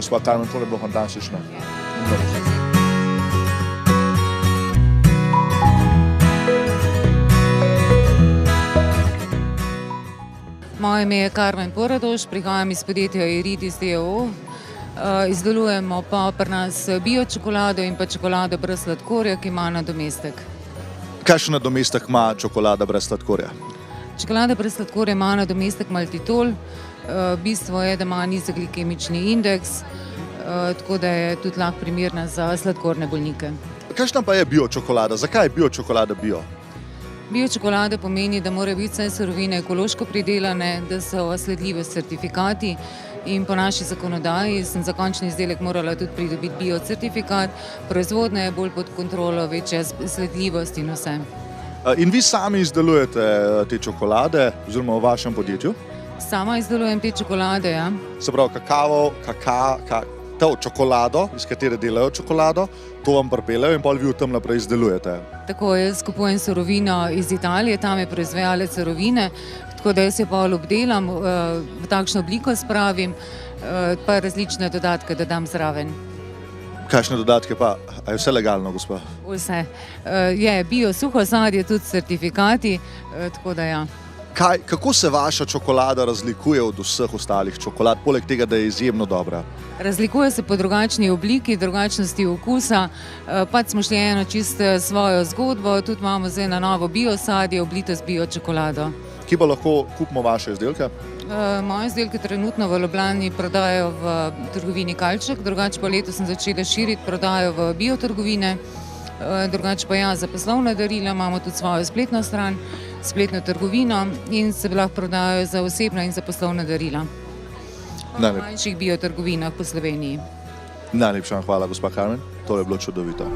gospa Karmen, to je bilo fantastično. Moje ime je Karmen Poradoš, prihajam iz podjetja Iridis d.o.o. Izdelujemo pa pri nas bio čokolado in pa čokolado brez sladkorja, ki ima nadomestek. Kakšen nadomestek ima čokolada brez sladkorja? Čokolada brez sladkorja ima nadomestek maltitol. Bistvo je, da ima nizek glikemični indeks, tako da je tudi lahko primerna za sladkorne bolnike. Kakšna pa je bio čokolada? Zakaj je bio čokolada bio? Bio čokolada pomeni, da morajo biti vse surovine ekološko pridelane, da so sledljive certifikati in po naši zakonodaji sem za končni izdelek morala tudi pridobiti bio certifikat. Proizvodnja je bolj pod kontrolo, večja sledljivost in vse. In vi sami izdelujete te čokolade oziroma v vašem podjetju? Sama izdelujem te čokolade, ja. Se pravi, to čokolado, iz katere delajo čokolado, to vam pripeljejo in pol vi v tem naprej izdelujete. Tako, jaz kupujem surovino iz Italije, tam je proizvajalec surovine, tako da jaz jo pol obdelam, v takšno obliko spravim, pa različne dodatke dodam zraven. Kakšne dodatke pa? A je vse legalno, gospa? Vse. Je bio suho sadje, tudi certifikati, tako da ja. Kako se vaša čokolada razlikuje od vseh ostalih čokolad, poleg tega, da je izjemno dobra? Razlikuje se po drugačni obliki, drugačnosti okusa, pač smo šli eno čisto svojo zgodbo, tudi imamo zdaj na novo bio sadje, oblito z bio čokolado. Kje pa lahko kupimo vaše izdelke? Moje izdelke trenutno v Ljubljani prodajo v trgovini Kalček, drugače pa letos sem začela širiti prodajo v biotrgovine, drugače pa ja, za poslovna darila imamo tudi svojo spletno stran, spletno trgovino in se lahko prodajajo za osebna in za poslovna darila. V manjših biotrgovinah po Sloveniji. Najlepša hvala, gospa Karmen, to je bilo čudovito.